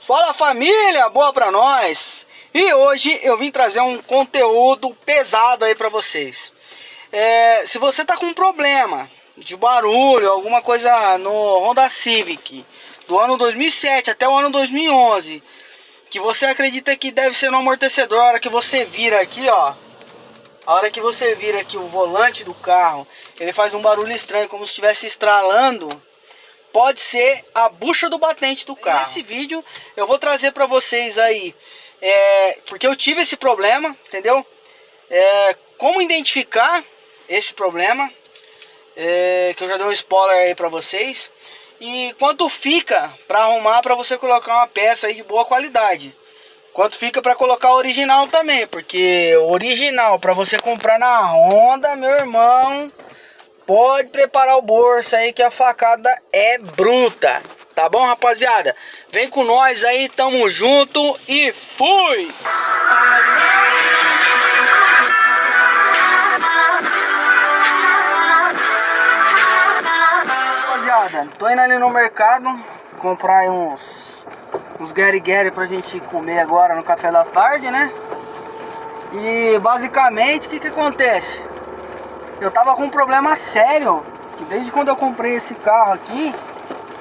Fala família, boa pra nós! E hoje eu vim trazer um conteúdo pesado aí pra vocês. Se você tá com um problema de barulho, alguma coisa no Honda Civic do ano 2007 até o ano 2011, que você acredita que deve ser no amortecedor, a hora que você vira aqui, ó, a hora que você vira aqui o volante do carro, ele faz um barulho estranho, como se estivesse estralando. Pode ser a bucha do batente do carro. Nesse vídeo eu vou trazer para vocês aí, porque eu tive esse problema, entendeu? Como identificar esse problema, que eu já dei um spoiler aí para vocês. E quanto fica para arrumar, para você colocar uma peça aí de boa qualidade. Quanto fica para colocar o original também, porque o original para você comprar na Honda, meu irmão, pode preparar o bolso aí que a facada é bruta. Tá bom, rapaziada? Vem com nós aí, tamo junto e fui! Rapaziada, tô indo ali no mercado comprar aí uns gueri-gueri pra gente comer agora no café da tarde, né? E basicamente o que acontece? Eu tava com um problema sério, que desde quando eu comprei esse carro aqui,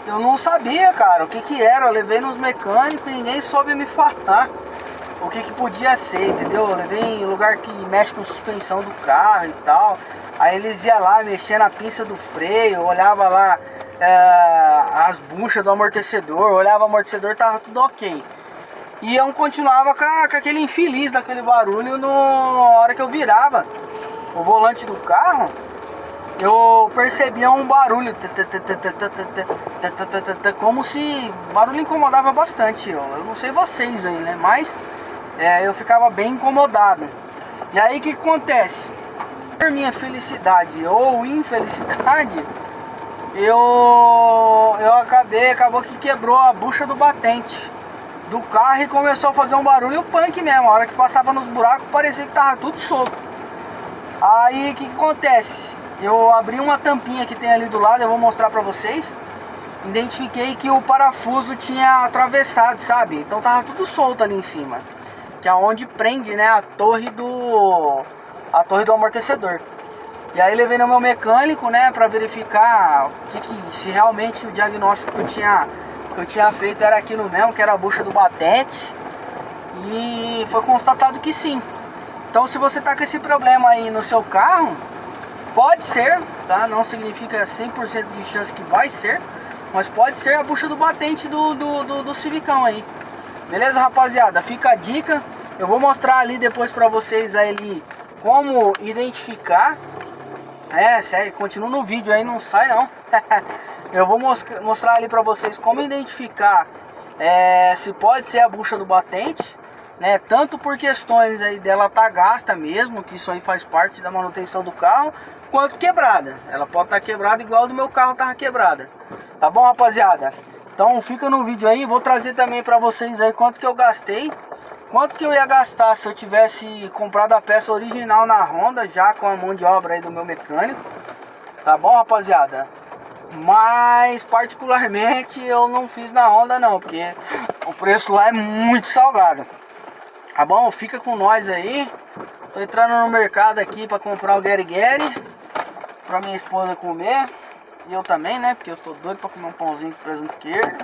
eu não sabia, cara, o que era. Eu levei nos mecânicos e ninguém soube me falar o que podia ser, entendeu? Eu levei em lugar que mexe com suspensão do carro e tal. Aí eles iam lá, mexer na pinça do freio, olhava lá as buchas do amortecedor, olhava o amortecedor, tava tudo ok. E eu continuava com aquele infeliz daquele barulho na hora que eu virava o volante do carro. Eu percebia um barulho, como se o barulho incomodava bastante. Eu não sei vocês aí, né? Mas eu ficava bem incomodado. E aí o que acontece? Por minha felicidade ou infelicidade, acabou que quebrou a bucha do batente do carro e começou a fazer um barulho punk mesmo. A hora que passava nos buracos parecia que tava tudo solto. Aí o que acontece? Eu abri uma tampinha que tem ali do lado, eu vou mostrar pra vocês. Identifiquei que o parafuso tinha atravessado, sabe? Então tava tudo solto ali em cima, que é onde prende, né, a torre do amortecedor. E aí levei no meu mecânico, né, pra verificar se realmente o diagnóstico que eu tinha feito era aquilo mesmo, que era a bucha do batente. E foi constatado que sim. Então se você tá com esse problema aí no seu carro, pode ser, tá? Não significa 100% de chance que vai ser, mas pode ser a bucha do batente do Civicão aí. Beleza, rapaziada? Fica a dica. Eu vou mostrar ali depois pra vocês ali como identificar. Sério, continua no vídeo aí, não sai não. Eu vou mostrar ali pra vocês como identificar se pode ser a bucha do batente, né? Tanto por questões aí dela tá gasta mesmo, que isso aí faz parte da manutenção do carro, quanto quebrada. Ela pode estar quebrada igual do meu carro tava quebrada. Tá bom, rapaziada? Então fica no vídeo aí. Vou trazer também pra vocês aí quanto que eu gastei, quanto que eu ia gastar se eu tivesse comprado a peça original na Honda, já com a mão de obra aí do meu mecânico. Tá bom, rapaziada? Mas particularmente eu não fiz na Honda não, porque o preço lá é muito salgado. Tá bom? Fica com nós aí. Tô entrando no mercado aqui pra comprar o gueri-gueri pra minha esposa comer. E eu também, né? Porque eu tô doido pra comer um pãozinho com presunto queijo.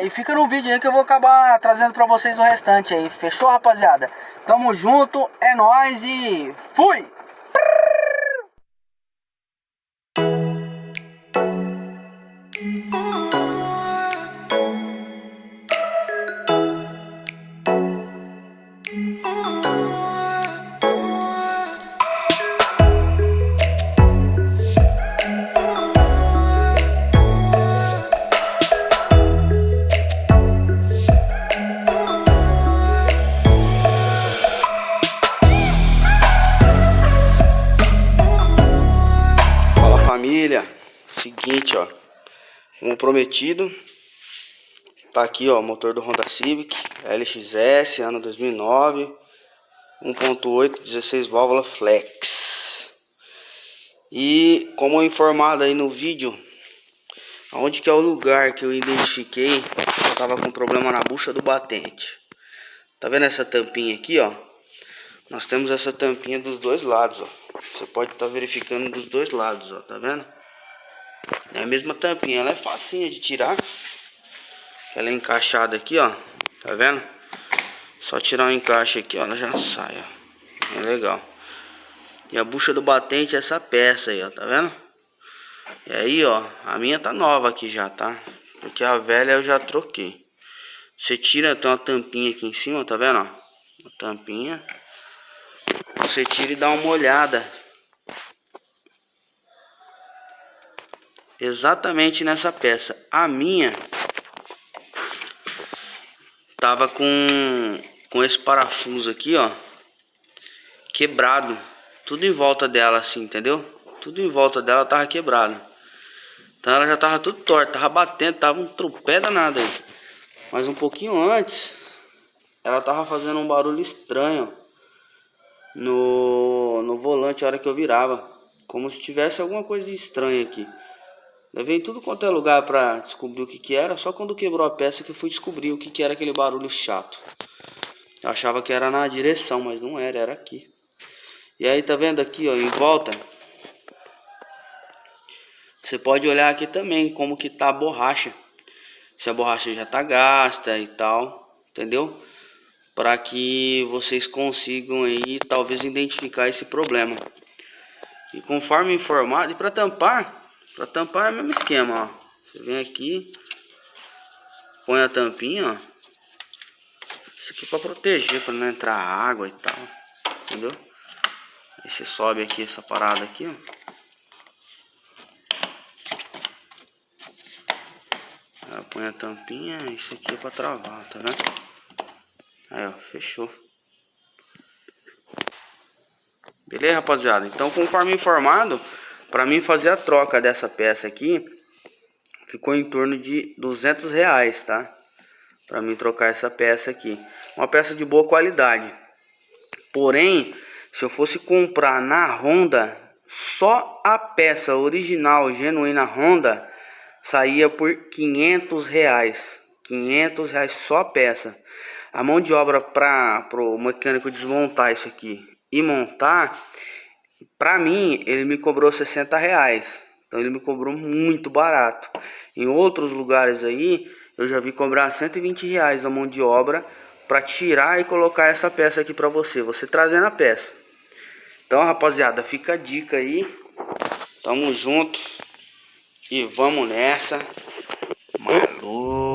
E fica no vídeo aí que eu vou acabar trazendo pra vocês o restante aí. Fechou, rapaziada? Tamo junto, é nóis e fui! Família, seguinte, ó, como prometido, tá aqui, ó, o motor do Honda Civic LXS, ano 2009, 1.8, 16 válvula flex. E como informado aí no vídeo, onde que é o lugar que eu identifiquei tava com problema na bucha do batente. Tá vendo essa tampinha aqui, ó? Nós temos essa tampinha dos dois lados, ó. Você pode estar verificando dos dois lados, ó. Tá vendo? É a mesma tampinha, ela é facinha de tirar. Ela é encaixada aqui, ó. Tá vendo? Só tirar o encaixe aqui, ó, ela já sai, ó. É legal. E a bucha do batente é essa peça aí, ó, tá vendo? E aí, ó, a minha tá nova aqui já, tá? Porque a velha eu já troquei. Você tira, tem uma tampinha aqui em cima, tá vendo, ó? Uma tampinha. Você tira e dá uma olhada. Exatamente nessa peça. A minha tava com esse parafuso aqui, ó, quebrado. Tudo em volta dela assim, entendeu? Tudo em volta dela tava quebrado. Então ela já tava tudo torta, tava batendo, tava um tropé danado aí. Mas um pouquinho antes, ela tava fazendo um barulho estranho no volante a hora que eu virava. Como se tivesse alguma coisa estranha aqui. Levei em tudo quanto é lugar pra descobrir o que era. Só quando quebrou a peça que eu fui descobrir o que era aquele barulho chato. Eu achava que era na direção, mas não era, era aqui. E aí tá vendo aqui, ó, em volta. Você pode olhar aqui também como que tá a borracha. Se a borracha já tá gasta e tal, entendeu? Para que vocês consigam aí talvez identificar esse problema. E conforme informado, e para tampar é o mesmo esquema, ó. Você vem aqui, põe a tampinha, ó. Isso aqui para proteger, para não entrar água e tal, entendeu? Aí você sobe aqui essa parada aqui, ó. Aí põe a tampinha, isso aqui é para travar, tá vendo? Aí, ó, fechou. Beleza, rapaziada? Então, conforme informado, para mim fazer a troca dessa peça aqui, ficou em torno de R$200, tá? Para mim trocar essa peça aqui. Uma peça de boa qualidade. Porém, se eu fosse comprar na Honda, só a peça original, genuína Honda, saía por R$500. R$500 só a peça. A mão de obra para o mecânico desmontar isso aqui e montar, pra mim, ele me cobrou R$60. Então ele me cobrou muito barato. Em outros lugares aí, eu já vi cobrar R$120 a mão de obra para tirar e colocar essa peça aqui para você trazendo a peça. Então, rapaziada, fica a dica aí. Tamo junto e vamos nessa. Maluco.